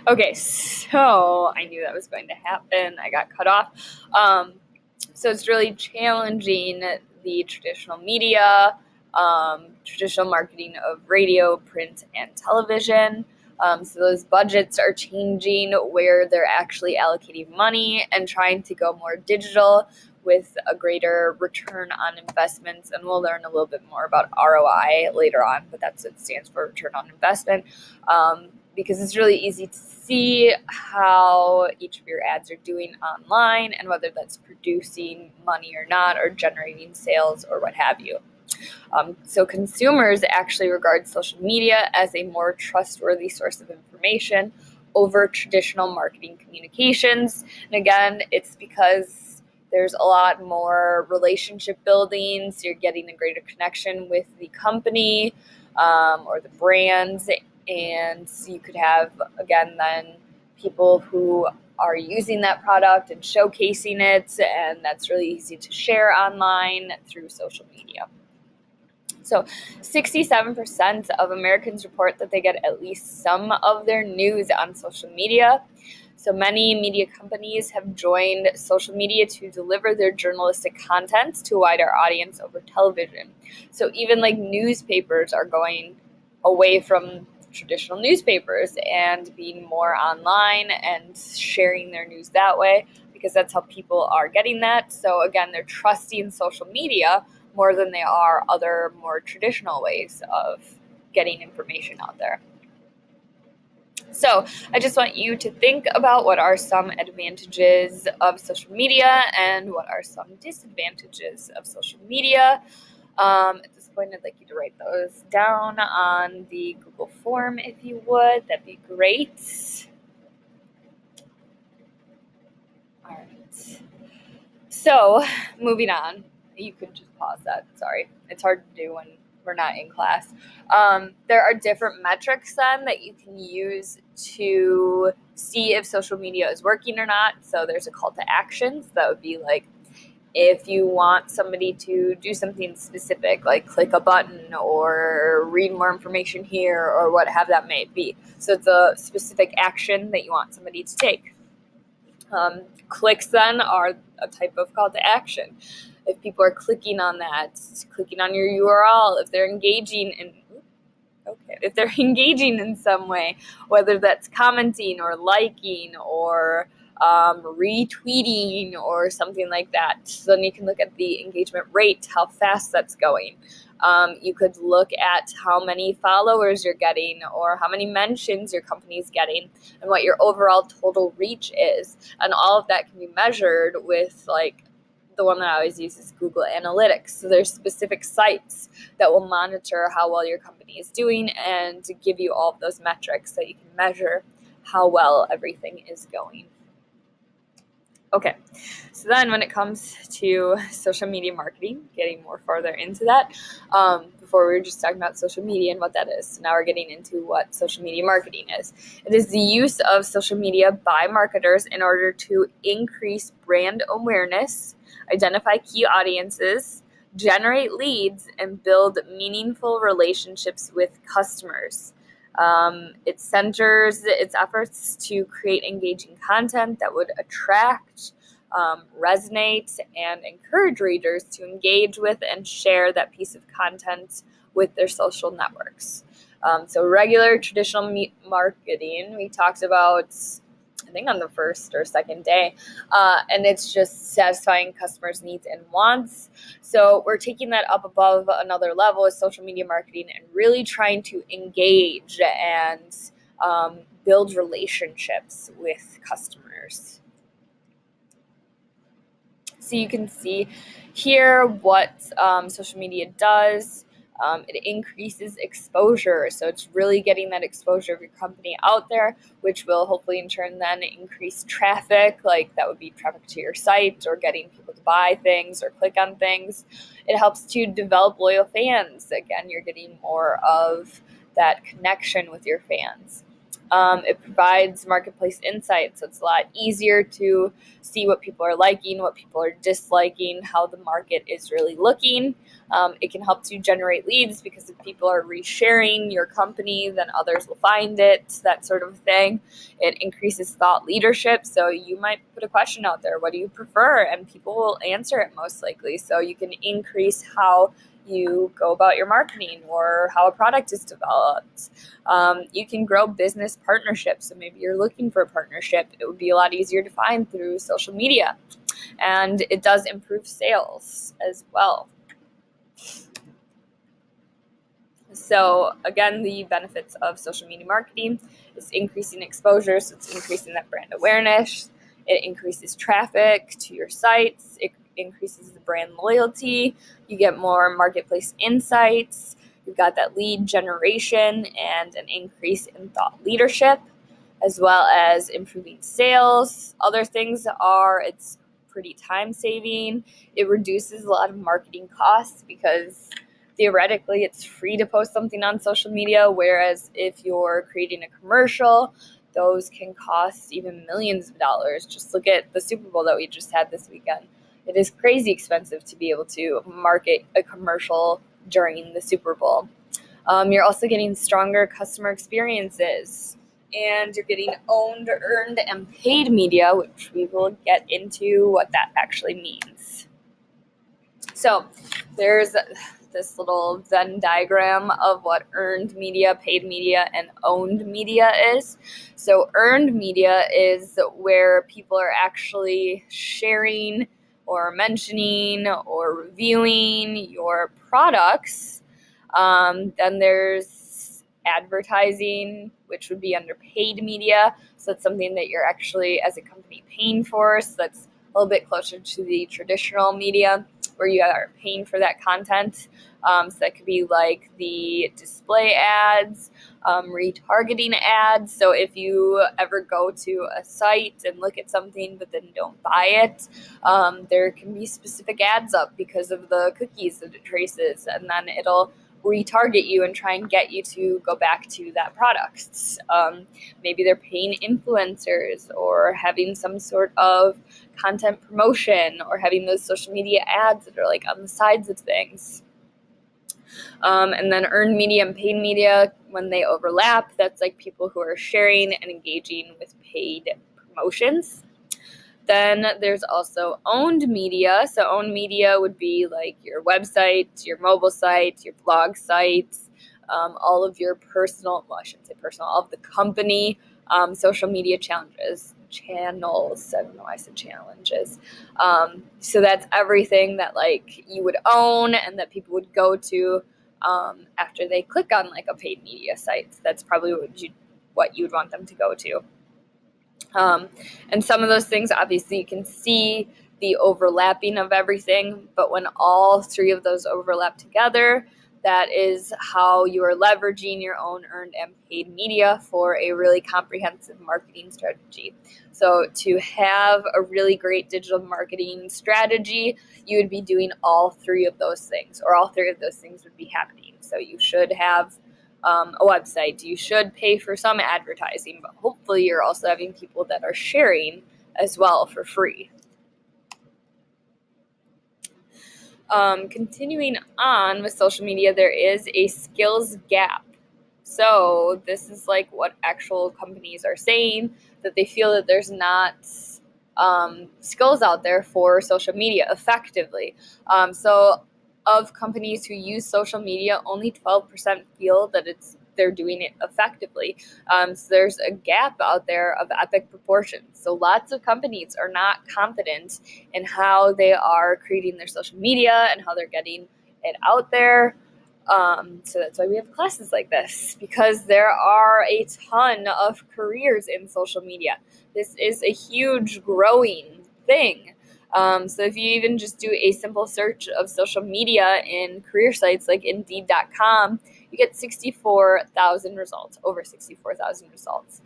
Okay, so I knew that was going to happen. I got cut off. So it's really challenging the traditional media, traditional marketing of radio, print, and television. So those budgets are changing where they're actually allocating money and trying to go more digital with a greater return on investments. And we'll learn a little bit more about ROI later on, but that's what it stands for, return on investment. Because it's really easy to see how each of your ads are doing online and whether that's producing money or not, or generating sales or what have you. So consumers actually regard social media as a more trustworthy source of information over traditional marketing communications. And again, it's because there's a lot more relationship building, so you're getting a greater connection with the company or the brands, and you could have, again, then people who are using that product and showcasing it, and that's really easy to share online through social media. So 67% of Americans report that they get at least some of their news on social media. So many media companies have joined social media to deliver their journalistic content to a wider audience over television. So even like newspapers are going away from traditional newspapers and being more online and sharing their news that way, because that's how people are getting that. So again, they're trusting social media more than they are other more traditional ways of getting information out there. So I just want you to think about what are some advantages of social media and what are some disadvantages of social media. At this point, I'd like you to write those down on the Google form if you would. That'd be great. All right. So moving on. You could just pause that. Sorry. It's hard to do when we're not in class. There are different metrics then that you can use to see if social media is working or not. So there's a call to actions that would be like, if you want somebody to do something specific, like click a button or read more information here or what have that may be. So it's a specific action that you want somebody to take. Clicks then are a type of call to action. If people are clicking on that, clicking on your URL, if they're engaging in some way, whether that's commenting or liking or retweeting or something like that. So then you can look at the engagement rate, how fast that's going. You could look at how many followers you're getting or how many mentions your company is getting and what your overall total reach is. And all of that can be measured with like the one that I always use is Google Analytics. So there's specific sites that will monitor how well your company is doing and to give you all of those metrics so you can measure how well everything is going. Okay, so then when it comes to social media marketing, getting more farther into that, before we were just talking about social media and what that is. So now we're getting into what social media marketing is. It is the use of social media by marketers in order to increase brand awareness, identify key audiences, generate leads, and build meaningful relationships with customers. It centers its efforts to create engaging content that would attract, resonate, and encourage readers to engage with and share that piece of content with their social networks. So regular traditional marketing, we talked about, I think on the first or second day, and it's just satisfying customers' needs and wants. So we're taking that up above another level with social media marketing and really trying to engage and build relationships with customers. So you can see here what social media does. It increases exposure. So it's really getting that exposure of your company out there, which will hopefully in turn then increase traffic, like that would be traffic to your site or getting people to buy things or click on things. It helps to develop loyal fans. Again, you're getting more of that connection with your fans. It provides marketplace insights, so it's a lot easier to see what people are liking, what people are disliking, how the market is really looking. It can help to generate leads because if people are resharing your company, then others will find it, that sort of thing. It increases thought leadership, so you might put a question out there, what do you prefer? And people will answer it most likely, so you can increase how you go about your marketing or how a product is developed. You can grow business partnerships. So maybe you're looking for a partnership. It would be a lot easier to find through social media. And it does improve sales as well. So again, the benefits of social media marketing is increasing exposure. So it's increasing that brand awareness. It increases traffic to your sites. It increases the brand loyalty. You get more marketplace insights. You've got that lead generation and an increase in thought leadership, as well as improving sales. Other things are it's pretty time saving. It reduces a lot of marketing costs because theoretically it's free to post something on social media, whereas if you're creating a commercial, those can cost even millions of dollars. Just look at the Super Bowl that we just had this weekend. It is crazy expensive to be able to market a commercial during the Super Bowl. You're also getting stronger customer experiences, and you're getting owned, earned, and paid media, which we will get into what that actually means. So there's this little Venn diagram of what earned media, paid media, and owned media is. So earned media is where people are actually sharing or mentioning or reviewing your products. Then there's advertising, which would be under paid media. So it's something that you're actually, as a company, paying for. So that's a little bit closer to the traditional media where you are paying for that content. So that could be like the display ads, retargeting ads. So if you ever go to a site and look at something but then don't buy it, there can be specific ads up because of the cookies that it traces, and then it'll retarget you and try and get you to go back to that product. Maybe they're paying influencers or having some sort of content promotion or having those social media ads that are like on the sides of things. And then earned media and paid media, when they overlap, that's like people who are sharing and engaging with paid promotions. Then there's also owned media. So owned media would be like your website, your mobile site, your blog sites, all of your personal, well, I shouldn't say personal, all of the company social media channels. I don't know why I said challenges. So that's everything that like you would own and that people would go to after they click on like a paid media site. That's probably what you would want them to go to. And some of those things, obviously, you can see the overlapping of everything, but when all three of those overlap together, that is how you are leveraging your own earned and paid media for a really comprehensive marketing strategy. So to have a really great digital marketing strategy, you would be doing all three of those things, or all three of those things would be happening. So you should have a website, you should pay for some advertising, but hopefully you're also having people that are sharing as well for free. Continuing on with social media, there is a skills gap. So this is like what actual companies are saying, that they feel that there's not skills out there for social media effectively. So of companies who use social media, only 12% feel that they're doing it effectively. So there's a gap out there of epic proportions. So lots of companies are not confident in how they are creating their social media and how they're getting it out there. So that's why we have classes like this, because there are a ton of careers in social media. This is a huge growing thing. So if you even just do a simple search of social media in career sites like Indeed.com, you get 64,000 results, over 64,000 results.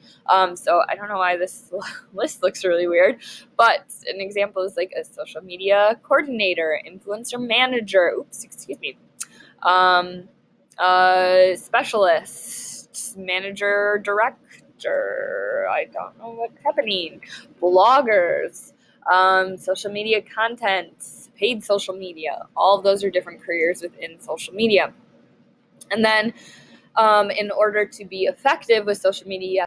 So I don't know why this list looks really weird, but an example is like a social media coordinator, influencer manager, specialist, manager, director, actor, I don't know what's happening, bloggers, social media content, paid social media. All of those are different careers within social media. And then in order to be effective with social media,